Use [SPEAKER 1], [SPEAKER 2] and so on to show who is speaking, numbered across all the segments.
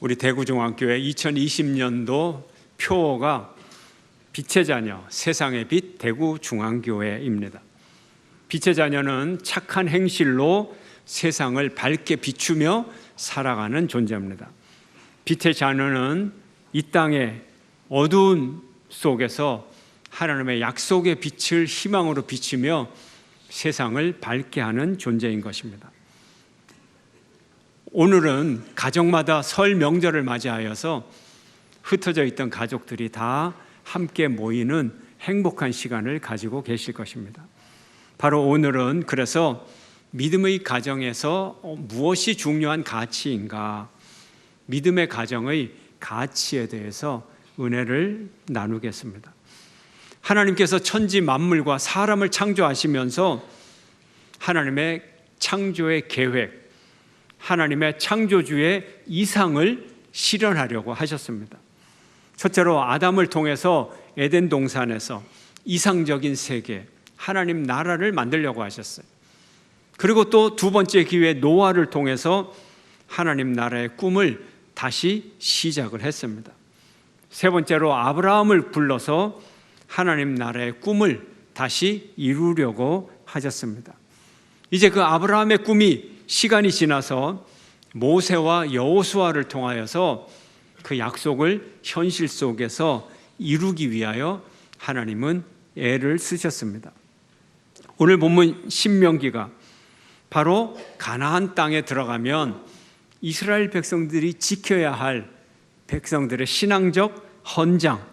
[SPEAKER 1] 우리 대구중앙교회 2020년도 표어가 빛의 자녀, 세상의 빛 대구중앙교회입니다. 빛의 자녀는 착한 행실로 세상을 밝게 비추며 살아가는 존재입니다. 빛의 자녀는 이 땅의 어두운 속에서 하나님의 약속의 빛을 희망으로 비추며 세상을 밝게 하는 존재인 것입니다. 오늘은 가정마다 설 명절을 맞이하여서 흩어져 있던 가족들이 다 함께 모이는 행복한 시간을 가지고 계실 것입니다. 바로 오늘은 그래서 믿음의 가정에서 무엇이 중요한 가치인가, 믿음의 가정의 가치에 대해서 은혜를 나누겠습니다. 하나님께서 천지 만물과 사람을 창조하시면서 하나님의 창조의 계획, 하나님의 창조주의 이상을 실현하려고 하셨습니다. 첫째로 아담을 통해서 에덴 동산에서 이상적인 세계, 하나님 나라를 만들려고 하셨어요. 그리고 또 두 번째 기회 노아를 통해서 하나님 나라의 꿈을 다시 시작을 했습니다. 세 번째로 아브라함을 불러서 하나님 나라의 꿈을 다시 이루려고 하셨습니다. 이제 그 아브라함의 꿈이 시간이 지나서 모세와 여호수아를 통하여서 그 약속을 현실 속에서 이루기 위하여 하나님은 애를 쓰셨습니다. 오늘 본문 신명기가 바로 가나안 땅에 들어가면 이스라엘 백성들이 지켜야 할 백성들의 신앙적 헌장,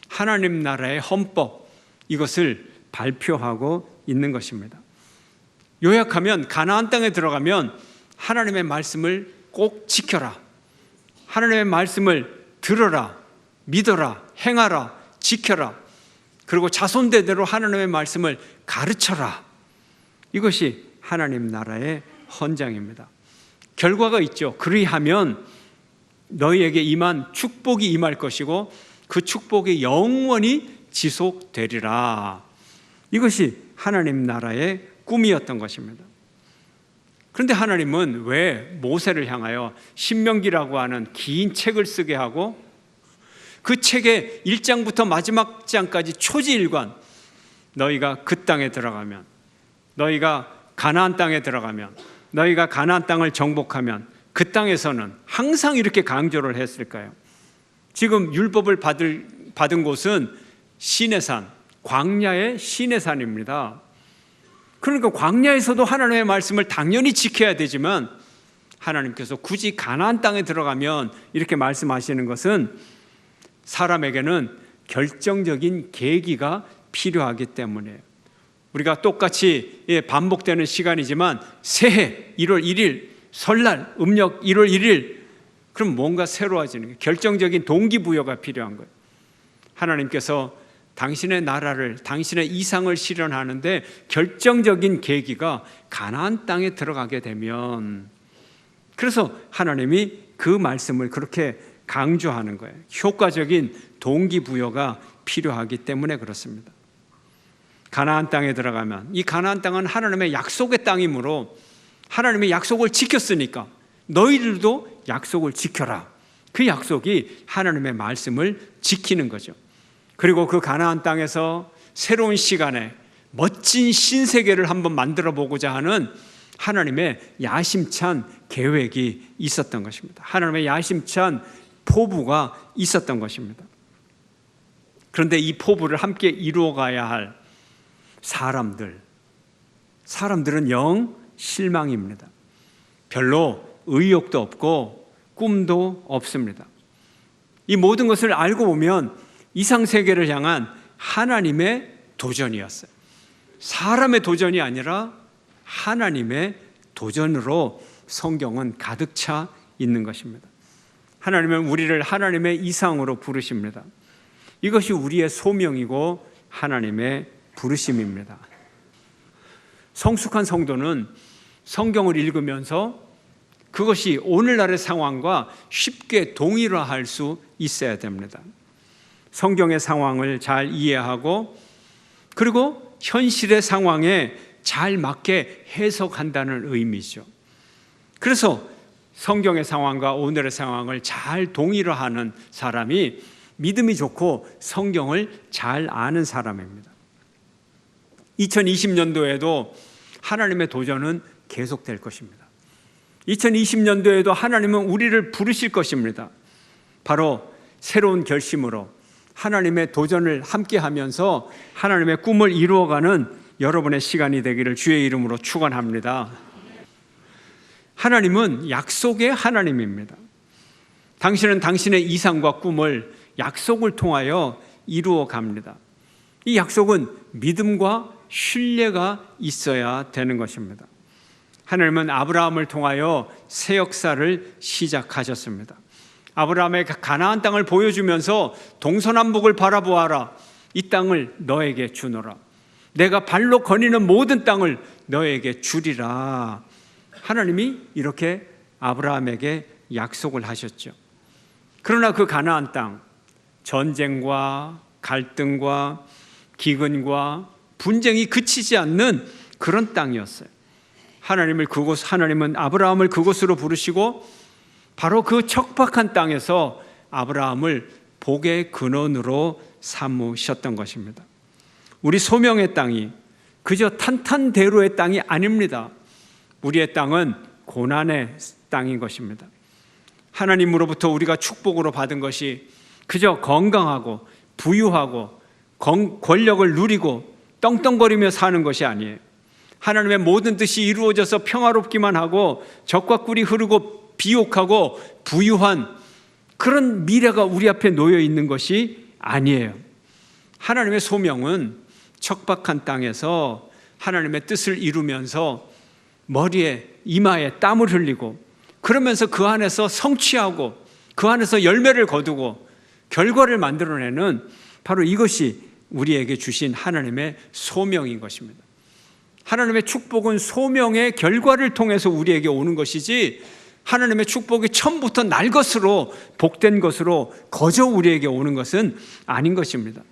[SPEAKER 1] 하나님 나라의 헌법, 이것을 발표하고 있는 것입니다. 요약하면 가나안 땅에 들어가면 하나님의 말씀을 꼭 지켜라, 하나님의 말씀을 들어라, 믿어라, 행하라, 지켜라, 그리고 자손대대로 하나님의 말씀을 가르쳐라. 이것이 하나님 나라의 헌장입니다. 결과가 있죠. 그리하면 너희에게 임한 축복이 임할 것이고 그 축복이 영원히 지속되리라. 이것이 하나님 나라의 꿈이었던 것입니다. 그런데 하나님은 왜 모세를 향하여 신명기라고 하는 긴 책을 쓰게 하고 그 책의 1장부터 마지막 장까지 초지일관, 너희가 그 땅에 들어가면, 너희가 가나안 땅에 들어가면, 너희가 가나안 땅을 정복하면 그 땅에서는 항상 이렇게 강조를 했을까요? 지금 율법을 받은 곳은 시내산, 광야의 시내산입니다. 그러니까 광야에서도 하나님의 말씀을 당연히 지켜야 되지만 하나님께서 굳이 가나안 땅에 들어가면 이렇게 말씀하시는 것은 사람에게는 결정적인 계기가 필요하기 때문이에요. 우리가 똑같이 반복되는 시간이지만 새해 1월 1일, 설날 음력 1월 1일, 그럼 뭔가 새로워지는 거예요. 결정적인 동기부여가 필요한 거예요. 하나님께서 당신의 나라를, 당신의 이상을 실현하는데 결정적인 계기가 가나안 땅에 들어가게 되면, 그래서 하나님이 그 말씀을 그렇게 강조하는 거예요. 효과적인 동기부여가 필요하기 때문에 그렇습니다. 가나안 땅에 들어가면, 이 가나안 땅은 하나님의 약속의 땅이므로 하나님의 약속을 지켰으니까 너희들도 약속을 지켜라. 그 약속이 하나님의 말씀을 지키는 거죠. 그리고 그 가나안 땅에서 새로운 시간에 멋진 신세계를 한번 만들어 보고자 하는 하나님의 야심찬 계획이 있었던 것입니다. 하나님의 야심찬 포부가 있었던 것입니다. 그런데 이 포부를 함께 이루어가야 할 사람들은 영 실망입니다. 별로 의욕도 없고 꿈도 없습니다. 이 모든 것을 알고 보면 이상세계를 향한 하나님의 도전이었어요. 사람의 도전이 아니라 하나님의 도전으로 성경은 가득 차 있는 것입니다. 하나님은 우리를 하나님의 이상으로 부르십니다. 이것이 우리의 소명이고 하나님의 부르심입니다. 성숙한 성도는 성경을 읽으면서 그것이 오늘날의 상황과 쉽게 동일화할 수 있어야 됩니다. 성경의 상황을 잘 이해하고 그리고 현실의 상황에 잘 맞게 해석한다는 의미죠. 그래서 성경의 상황과 오늘의 상황을 잘 동의를 하는 사람이 믿음이 좋고 성경을 잘 아는 사람입니다. 2020년도에도 하나님의 도전은 계속될 것입니다. 2020년도에도 하나님은 우리를 부르실 것입니다. 바로 새로운 결심으로 하나님의 도전을 함께 하면서 하나님의 꿈을 이루어가는 여러분의 시간이 되기를 주의 이름으로 축원합니다. 하나님은 약속의 하나님입니다. 당신은 당신의 이상과 꿈을 약속을 통하여 이루어 갑니다. 이 약속은 믿음과 신뢰가 있어야 되는 것입니다. 하나님은 아브라함을 통하여 새 역사를 시작하셨습니다. 아브라함의 가나안 땅을 보여주면서 동서남북을 바라보아라. 이 땅을 너에게 주노라. 내가 발로 거니는 모든 땅을 너에게 주리라. 하나님이 이렇게 아브라함에게 약속을 하셨죠. 그러나 그 가나안 땅, 전쟁과 갈등과 기근과 분쟁이 그치지 않는 그런 땅이었어요. 하나님은 아브라함을 그곳으로 부르시고 바로 그 척박한 땅에서 아브라함을 복의 근원으로 삼으셨던 것입니다. 우리 소명의 땅이 그저 탄탄대로의 땅이 아닙니다. 우리의 땅은 고난의 땅인 것입니다. 하나님으로부터 우리가 축복으로 받은 것이 그저 건강하고 부유하고 권력을 누리고 떵떵거리며 사는 것이 아니에요. 하나님의 모든 뜻이 이루어져서 평화롭기만 하고 적과 꿀이 흐르고 비옥하고 부유한 그런 미래가 우리 앞에 놓여 있는 것이 아니에요. 하나님의 소명은 척박한 땅에서 하나님의 뜻을 이루면서 머리에 이마에 땀을 흘리고 그러면서 그 안에서 성취하고 그 안에서 열매를 거두고 결과를 만들어내는 바로 이것이 우리에게 주신 하나님의 소명인 것입니다. 하나님의 축복은 소명의 결과를 통해서 우리에게 오는 것이지 하나님의 축복이 처음부터 날 것으로 복된 것으로 거저 우리에게 오는 것은 아닌 것입니다.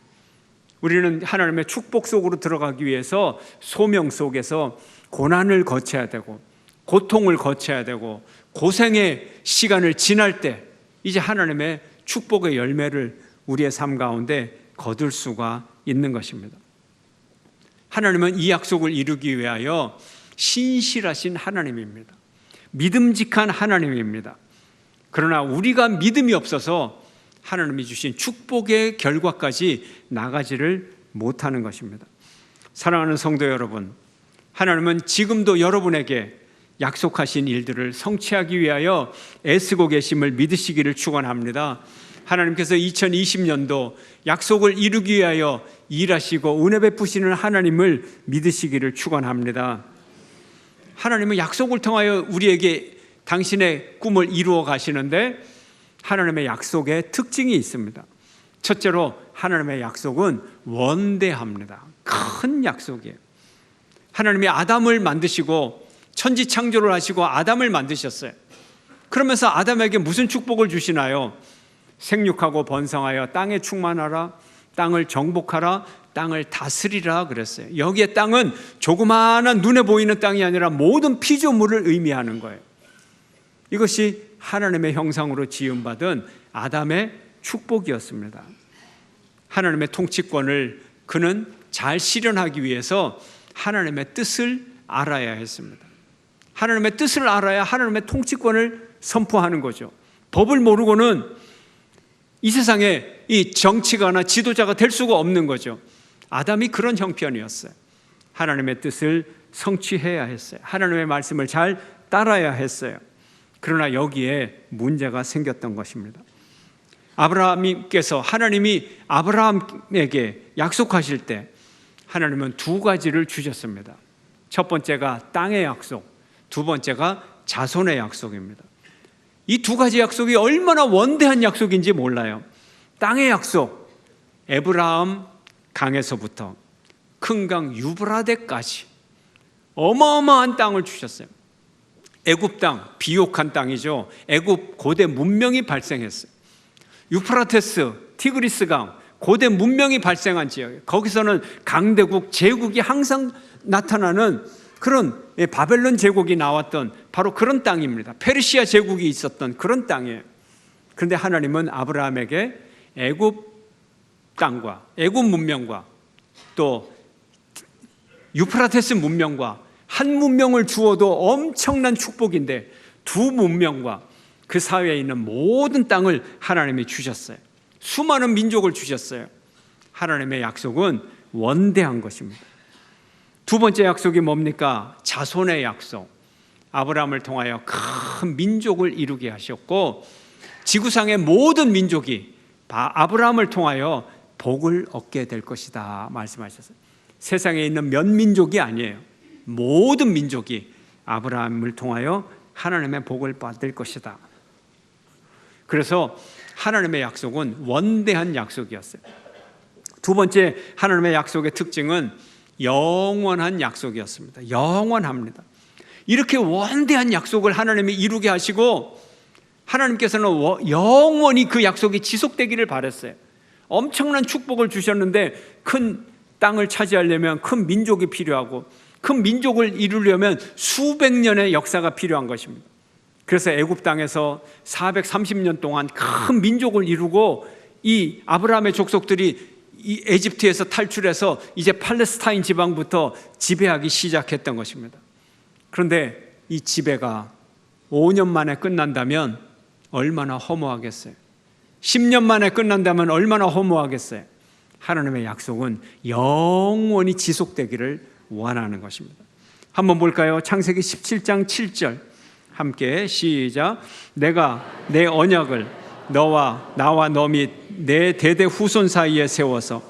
[SPEAKER 1] 우리는 하나님의 축복 속으로 들어가기 위해서 소명 속에서 고난을 거쳐야 되고 고통을 거쳐야 되고 고생의 시간을 지날 때 이제 하나님의 축복의 열매를 우리의 삶 가운데 거둘 수가 있는 것입니다. 하나님은 이 약속을 이루기 위하여 신실하신 하나님입니다. 믿음직한 하나님입니다. 그러나 우리가 믿음이 없어서 하나님이 주신 축복의 결과까지 나가지를 못하는 것입니다. 사랑하는 성도 여러분, 하나님은 지금도 여러분에게 약속하신 일들을 성취하기 위하여 애쓰고 계심을 믿으시기를 축원합니다. 하나님께서 2020년도 약속을 이루기 위하여 일하시고 은혜 베푸시는 하나님을 믿으시기를 축원합니다. 하나님은 약속을 통하여 우리에게 당신의 꿈을 이루어 가시는데 하나님의 약속에 특징이 있습니다. 첫째로 하나님의 약속은 원대합니다. 큰 약속이에요. 하나님이 아담을 만드시고 천지 창조를 하시고 아담을 만드셨어요. 그러면서 아담에게 무슨 축복을 주시나요? 생육하고 번성하여 땅에 충만하라, 땅을 정복하라, 땅을 다스리라 그랬어요. 여기에 땅은 조그마한 눈에 보이는 땅이 아니라 모든 피조물을 의미하는 거예요. 이것이 하나님의 형상으로 지음받은 아담의 축복이었습니다. 하나님의 통치권을 그는 잘 실현하기 위해서 하나님의 뜻을 알아야 했습니다. 하나님의 뜻을 알아야 하나님의 통치권을 선포하는 거죠. 법을 모르고는 이 세상에 이 정치가나 지도자가 될 수가 없는 거죠. 아담이 그런 형편이었어요. 하나님의 뜻을 성취해야 했어요. 하나님의 말씀을 잘 따라야 했어요. 그러나 여기에 문제가 생겼던 것입니다. 아브라함께서 하나님이 아브라함에게 약속하실 때 하나님은 두 가지를 주셨습니다. 첫 번째가 땅의 약속, 두 번째가 자손의 약속입니다. 이 두 가지 약속이 얼마나 원대한 약속인지 몰라요. 땅의 약속, 에브라함 강에서부터 큰 강 유브라데까지 어마어마한 땅을 주셨어요. 애굽 땅, 비옥한 땅이죠. 애굽 고대 문명이 발생했어요. 유프라테스, 티그리스 강, 고대 문명이 발생한 지역, 거기서는 강대국, 제국이 항상 나타나는 그런 바벨론 제국이 나왔던 바로 그런 땅입니다. 페르시아 제국이 있었던 그런 땅이에요. 그런데 하나님은 아브라함에게 애굽 땅과 애굽 문명과 또 유프라테스 문명과 한 문명을 주어도 엄청난 축복인데 두 문명과 그 사회에 있는 모든 땅을 하나님이 주셨어요. 수많은 민족을 주셨어요. 하나님의 약속은 원대한 것입니다. 두 번째 약속이 뭡니까? 자손의 약속. 아브라함을 통하여 큰 민족을 이루게 하셨고 지구상의 모든 민족이 아브라함을 통하여 복을 얻게 될 것이다 말씀하셨어요. 세상에 있는 몇 민족이 아니에요. 모든 민족이 아브라함을 통하여 하나님의 복을 받을 것이다. 그래서 하나님의 약속은 원대한 약속이었어요. 두 번째 하나님의 약속의 특징은 영원한 약속이었습니다. 영원합니다. 이렇게 원대한 약속을 하나님이 이루게 하시고 하나님께서는 영원히 그 약속이 지속되기를 바랐어요. 엄청난 축복을 주셨는데 큰 땅을 차지하려면 큰 민족이 필요하고 큰 민족을 이루려면 수백 년의 역사가 필요한 것입니다. 그래서 애굽 땅에서 430년 동안 큰 민족을 이루고 이 아브라함의 족속들이 이 에집트에서 탈출해서 이제 팔레스타인 지방부터 지배하기 시작했던 것입니다. 그런데 이 지배가 5년 만에 끝난다면 얼마나 허무하겠어요. 10년 만에 끝난다면 얼마나 허무하겠어요. 하나님의 약속은 영원히 지속되기를 원하는 것입니다. 한번 볼까요? 창세기 17장 7절 함께 시작. 내가 내 언약을 너와 나와 너 및 내 대대 후손 사이에 세워서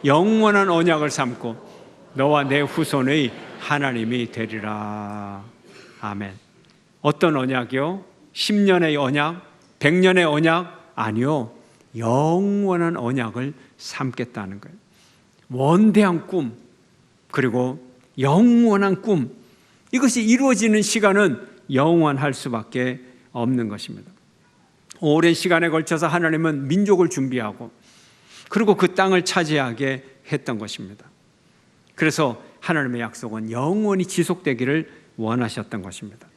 [SPEAKER 1] 영원한 언약을 삼고 너와 내 후손의 하나님이 되리라. 아멘. 어떤 언약이요? 10년의 언약? 100년의 언약? 아니요. 영원한 언약을 삼겠다는 거예요. 원대한 꿈, 그리고 영원한 꿈, 이것이 이루어지는 시간은 영원할 수밖에 없는 것입니다. 오랜 시간에 걸쳐서 하나님은 민족을 준비하고 그리고 그 땅을 차지하게 했던 것입니다. 그래서 하나님의 약속은 영원히 지속되기를 원하셨던 것입니다.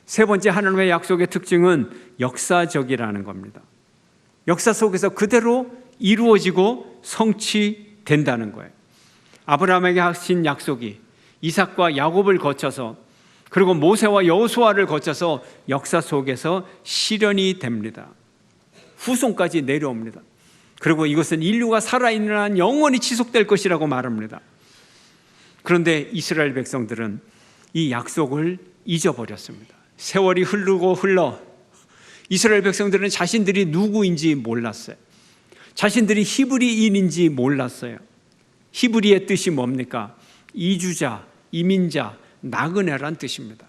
[SPEAKER 1] 세 번째 하나님의 약속의 특징은 역사적이라는 겁니다. 역사 속에서 그대로 이루어지고 성취된다는 거예요. 아브라함에게 하신 약속이 이삭과 야곱을 거쳐서 그리고 모세와 여호수아를 거쳐서 역사 속에서 실현이 됩니다. 후손까지 내려옵니다. 그리고 이것은 인류가 살아있는 한 영원히 지속될 것이라고 말합니다. 그런데 이스라엘 백성들은 이 약속을 잊어버렸습니다. 세월이 흐르고 흘러 이스라엘 백성들은 자신들이 누구인지 몰랐어요. 자신들이 히브리인인지 몰랐어요. 히브리의 뜻이 뭡니까? 이주자, 이민자, 나그네란 뜻입니다.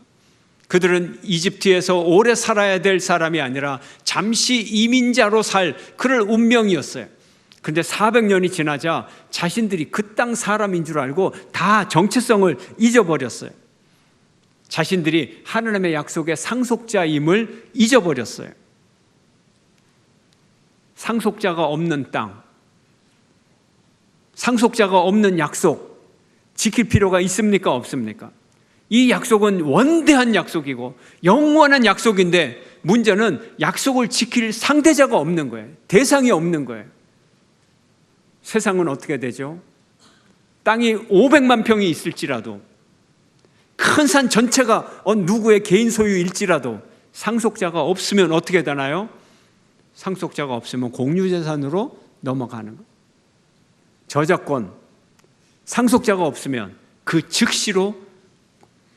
[SPEAKER 1] 그들은 이집트에서 오래 살아야 될 사람이 아니라 잠시 이민자로 살 그럴 운명이었어요. 그런데 400년이 지나자 자신들이 그 땅 사람인 줄 알고 다 정체성을 잊어버렸어요. 자신들이 하나님의 약속의 상속자임을 잊어버렸어요. 상속자가 없는 땅, 상속자가 없는 약속 지킬 필요가 있습니까? 없습니까? 이 약속은 원대한 약속이고 영원한 약속인데 문제는 약속을 지킬 상대자가 없는 거예요. 대상이 없는 거예요. 세상은 어떻게 되죠? 땅이 500만 평이 있을지라도 큰 산 전체가 누구의 개인 소유일지라도 상속자가 없으면 어떻게 되나요? 상속자가 없으면 공유재산으로 넘어가는 거예요. 저작권, 상속자가 없으면 그 즉시로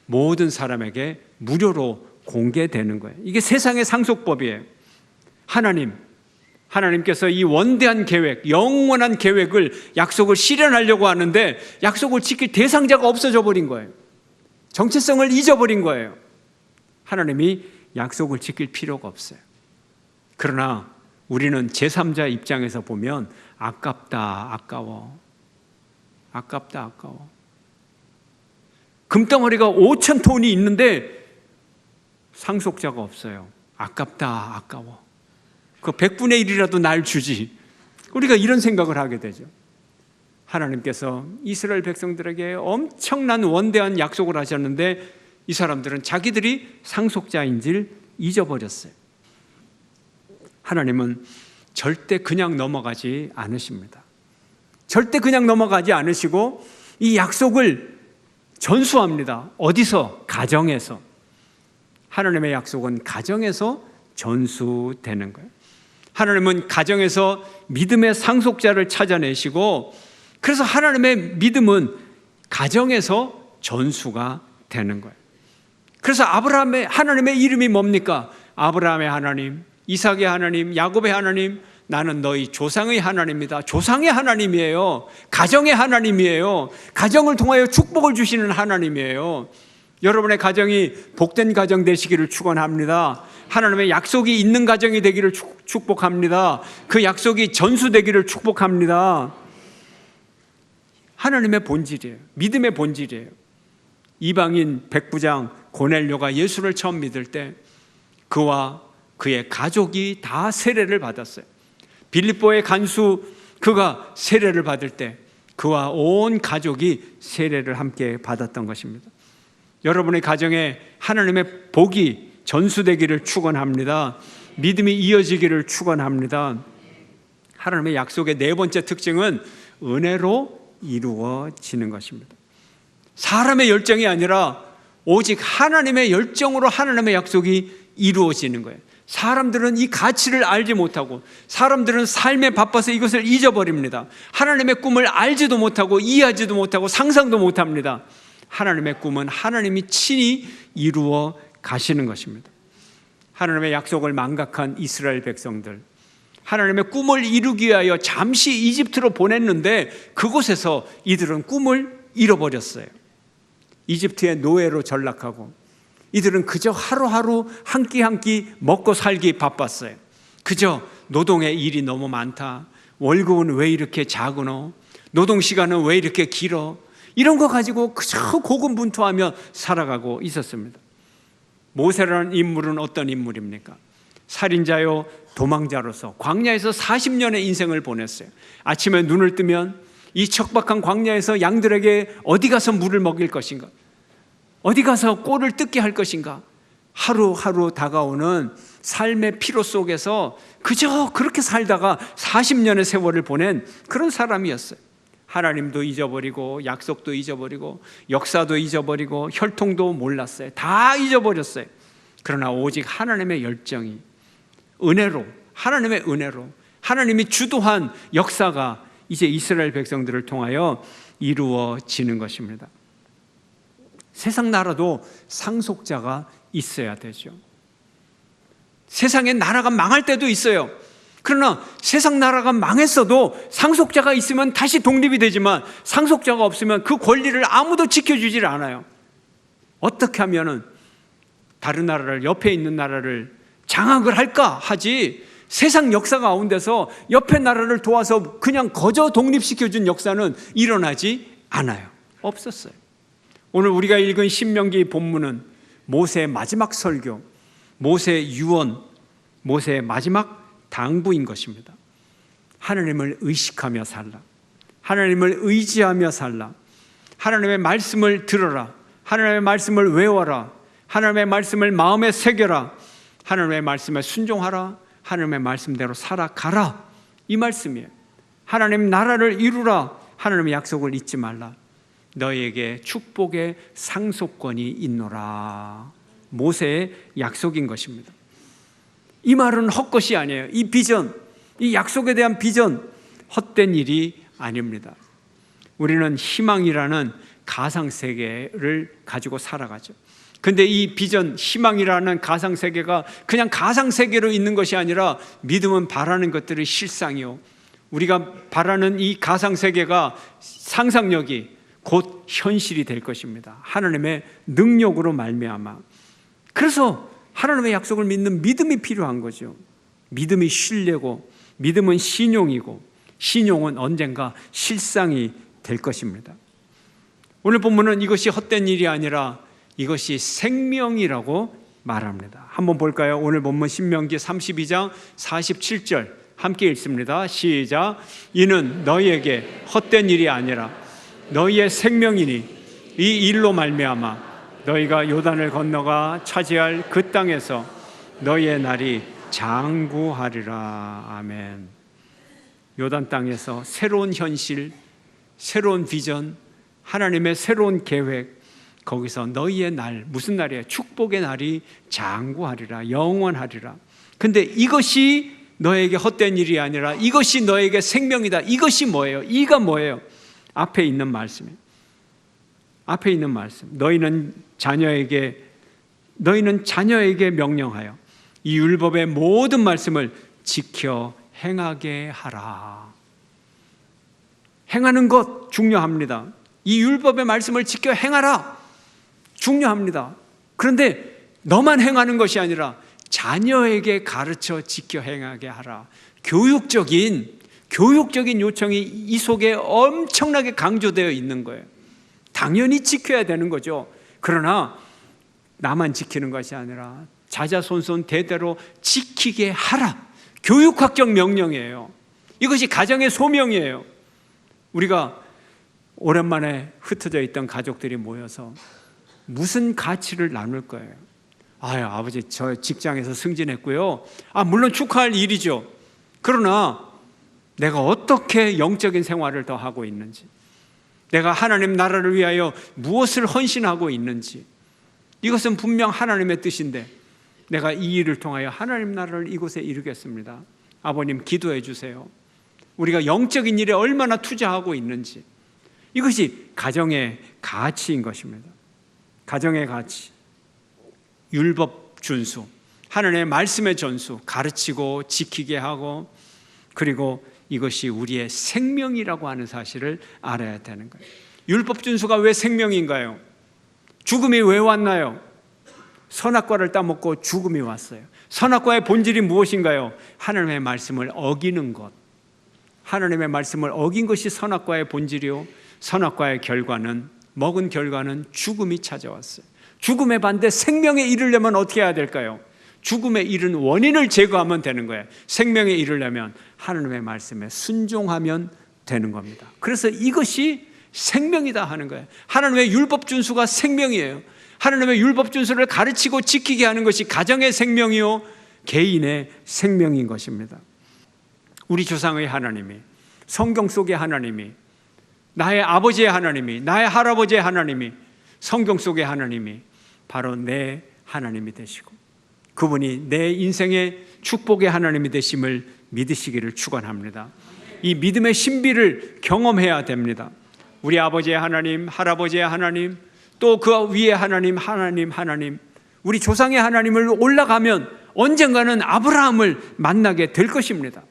[SPEAKER 1] 모든 사람에게 무료로 공개되는 거예요. 이게 세상의 상속법이에요. 하나님께서 이 원대한 계획, 영원한 계획을, 약속을 실현하려고 하는데 약속을 지킬 대상자가 없어져 버린 거예요. 정체성을 잊어버린 거예요. 하나님이 약속을 지킬 필요가 없어요. 그러나 우리는 제3자 입장에서 보면 아깝다, 아까워. 아깝다, 아까워. 금덩어리가 5,000톤이 있는데 상속자가 없어요. 아깝다, 아까워. 그 100분의 1이라도 날 주지. 우리가 이런 생각을 하게 되죠. 하나님께서 이스라엘 백성들에게 엄청난 원대한 약속을 하셨는데 이 사람들은 자기들이 상속자인 줄 잊어버렸어요. 하나님은 절대 그냥 넘어가지 않으십니다. 절대 그냥 넘어가지 않으시고 이 약속을 전수합니다. 어디서? 가정에서. 하나님의 약속은 가정에서 전수되는 거예요. 하나님은 가정에서 믿음의 상속자를 찾아내시고, 그래서 하나님의 믿음은 가정에서 전수가 되는 거예요. 그래서 하나님의 이름이 뭡니까? 아브라함의 하나님, 이삭의 하나님, 야곱의 하나님, 나는 너희 조상의 하나님이다. 조상의 하나님이에요. 가정의 하나님이에요. 가정을 통하여 축복을 주시는 하나님이에요. 여러분의 가정이 복된 가정 되시기를 축원합니다. 하나님의 약속이 있는 가정이 되기를 축복합니다. 그 약속이 전수되기를 축복합니다. 하나님의 본질이에요. 믿음의 본질이에요. 이방인 백부장 고넬료가 예수를 처음 믿을 때 그와 그의 가족이 다 세례를 받았어요. 빌립보의 간수 그가 세례를 받을 때 그와 온 가족이 세례를 함께 받았던 것입니다. 여러분의 가정에 하나님의 복이 전수되기를 축원합니다. 믿음이 이어지기를 축원합니다. 하나님의 약속의 네 번째 특징은 은혜로 이루어지는 것입니다. 사람의 열정이 아니라 오직 하나님의 열정으로 하나님의 약속이 이루어지는 거예요. 사람들은 이 가치를 알지 못하고, 사람들은 삶에 바빠서 이것을 잊어버립니다. 하나님의 꿈을 알지도 못하고 이해하지도 못하고 상상도 못합니다. 하나님의 꿈은 하나님이 친히 이루어 가시는 것입니다. 하나님의 약속을 망각한 이스라엘 백성들, 하나님의 꿈을 이루기 위하여 잠시 이집트로 보냈는데 그곳에서 이들은 꿈을 잃어버렸어요. 이집트의 노예로 전락하고 이들은 그저 하루하루 한 끼 한 끼 먹고 살기 바빴어요. 그저 노동의 일이 너무 많다, 월급은 왜 이렇게 작으노, 노동시간은 왜 이렇게 길어, 이런 거 가지고 그저 고군분투하며 살아가고 있었습니다. 모세라는 인물은 어떤 인물입니까? 살인자요 도망자로서 광야에서 40년의 인생을 보냈어요. 아침에 눈을 뜨면 이 척박한 광야에서 양들에게 어디 가서 물을 먹일 것인가, 어디 가서 꼴을 뜯게 할 것인가, 하루하루 다가오는 삶의 피로 속에서 그저 그렇게 살다가 40년의 세월을 보낸 그런 사람이었어요. 하나님도 잊어버리고 약속도 잊어버리고 역사도 잊어버리고 혈통도 몰랐어요. 다 잊어버렸어요. 그러나 오직 하나님의 열정이 은혜로, 하나님의 은혜로 하나님이 주도한 역사가 이제 이스라엘 백성들을 통하여 이루어지는 것입니다. 세상 나라도 상속자가 있어야 되죠. 세상의 나라가 망할 때도 있어요. 그러나 세상 나라가 망했어도 상속자가 있으면 다시 독립이 되지만 상속자가 없으면 그 권리를 아무도 지켜주질 않아요. 어떻게 하면은 다른 나라를, 옆에 있는 나라를 장악을 할까 하지, 세상 역사 가운데서 옆에 나라를 도와서 그냥 거저 독립시켜준 역사는 일어나지 않아요. 없었어요. 오늘 우리가 읽은 신명기 본문은 모세의 마지막 설교, 모세의 유언, 모세의 마지막 당부인 것입니다. 하나님을 의식하며 살라, 하나님을 의지하며 살라, 하나님의 말씀을 들어라, 하나님의 말씀을 외워라, 하나님의 말씀을 마음에 새겨라, 하나님의 말씀에 순종하라, 하나님의 말씀대로 살아가라, 이 말씀이에요. 하나님 나라를 이루라, 하나님의 약속을 잊지 말라, 너희에게 축복의 상속권이 있노라. 모세의 약속인 것입니다. 이 말은 헛것이 아니에요. 이 비전, 이 약속에 대한 비전, 헛된 일이 아닙니다. 우리는 희망이라는 가상세계를 가지고 살아가죠. 근데 이 비전, 희망이라는 가상세계가 그냥 가상세계로 있는 것이 아니라 믿음은 바라는 것들의 실상이요, 우리가 바라는 이 가상세계가 상상력이 곧 현실이 될 것입니다. 하나님의 능력으로 말미암아. 그래서 하나님의 약속을 믿는 믿음이 필요한 거죠. 믿음이 신뢰고, 믿음은 신용이고, 신용은 언젠가 실상이 될 것입니다. 오늘 본문은 이것이 헛된 일이 아니라 이것이 생명이라고 말합니다. 한번 볼까요? 오늘 본문 신명기 32장 47절 함께 읽습니다. 시작. 이는 너희에게 헛된 일이 아니라 너희의 생명이니 이 일로 말미암아 너희가 요단을 건너가 차지할 그 땅에서 너희의 날이 장구하리라. 아멘. 요단 땅에서 새로운 현실, 새로운 비전, 하나님의 새로운 계획, 거기서 너희의 날, 무슨 날이에요? 축복의 날이 장구하리라, 영원하리라. 근데 이것이 너에게 헛된 일이 아니라 이것이 너에게 생명이다. 이것이 뭐예요? 이가 뭐예요? 앞에 있는 말씀이에요. 앞에 있는 말씀. 너희는 자녀에게 명령하여 이 율법의 모든 말씀을 지켜 행하게 하라. 행하는 것 중요합니다. 이 율법의 말씀을 지켜 행하라. 중요합니다. 그런데 너만 행하는 것이 아니라 자녀에게 가르쳐 지켜 행하게 하라. 교육적인 요청이 이 속에 엄청나게 강조되어 있는 거예요. 당연히 지켜야 되는 거죠. 그러나 나만 지키는 것이 아니라 자자손손 대대로 지키게 하라. 교육학적 명령이에요. 이것이 가정의 소명이에요. 우리가 오랜만에 흩어져 있던 가족들이 모여서 무슨 가치를 나눌 거예요? 아버지 저 직장에서 승진했고요. 물론 축하할 일이죠. 그러나 내가 어떻게 영적인 생활을 더 하고 있는지, 내가 하나님 나라를 위하여 무엇을 헌신하고 있는지, 이것은 분명 하나님의 뜻인데 내가 이 일을 통하여 하나님 나라를 이곳에 이루겠습니다. 아버님 기도해 주세요. 우리가 영적인 일에 얼마나 투자하고 있는지, 이것이 가정의 가치인 것입니다. 가정의 가치, 율법 준수, 하나님의 말씀의 전수, 가르치고 지키게 하고, 그리고 이것이 우리의 생명이라고 하는 사실을 알아야 되는 거예요. 율법 준수가 왜 생명인가요? 죽음이 왜 왔나요? 선악과를 따먹고 죽음이 왔어요. 선악과의 본질이 무엇인가요? 하나님의 말씀을 어기는 것. 하나님의 말씀을 어긴 것이 선악과의 본질이요, 선악과의 결과는, 먹은 결과는 죽음이 찾아왔어요. 죽음의 반대 생명에 이르려면 어떻게 해야 될까요? 죽음에 이른 원인을 제거하면 되는 거예요. 생명에 이르려면 하나님의 말씀에 순종하면 되는 겁니다. 그래서 이것이 생명이다 하는 거예요. 하나님의 율법 준수가 생명이에요. 하나님의 율법 준수를 가르치고 지키게 하는 것이 가정의 생명이요, 개인의 생명인 것입니다. 우리 조상의 하나님이, 성경 속의 하나님이, 나의 아버지의 하나님이, 나의 할아버지의 하나님이, 성경 속의 하나님이 바로 내 하나님이 되시고 그분이 내 인생의 축복의 하나님이 되심을 믿으시기를 축원합니다. 이 믿음의 신비를 경험해야 됩니다. 우리 아버지의 하나님, 할아버지의 하나님, 또 그 위에 하나님, 우리 조상의 하나님을 올라가면 언젠가는 아브라함을 만나게 될 것입니다.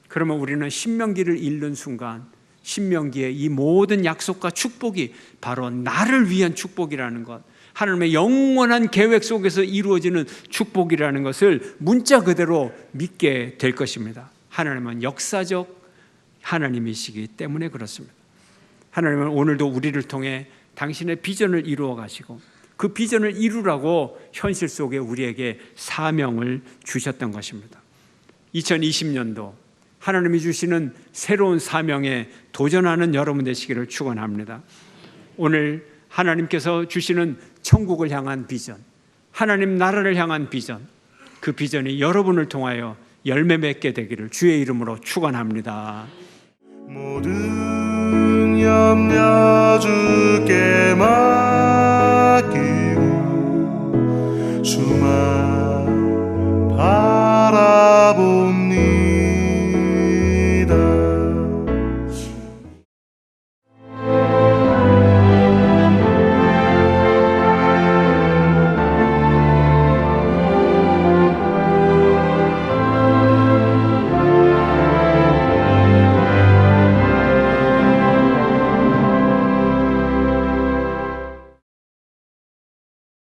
[SPEAKER 1] 그러면 우리는 신명기를 읽는 순간 신명기의 이 모든 약속과 축복이 바로 나를 위한 축복이라는 것, 하나님의 영원한 계획 속에서 이루어지는 축복이라는 것을 문자 그대로 믿게 될 것입니다. 하나님은 역사적 하나님이시기 때문에 그렇습니다. 하나님은 오늘도 우리를 통해 당신의 비전을 이루어 가시고 그 비전을 이루라고 현실 속에 우리에게 사명을 주셨던 것입니다. 2020년도 하나님이 주시는 새로운 사명에 도전하는 여러분 되시기를 축원합니다. 오늘 하나님께서 주시는 천국을 향한 비전, 하나님 나라를 향한 비전, 그 비전이 여러분을 통하여 열매 맺게 되기를 주의 이름으로 축원합니다.
[SPEAKER 2] 모든 염려 주께 말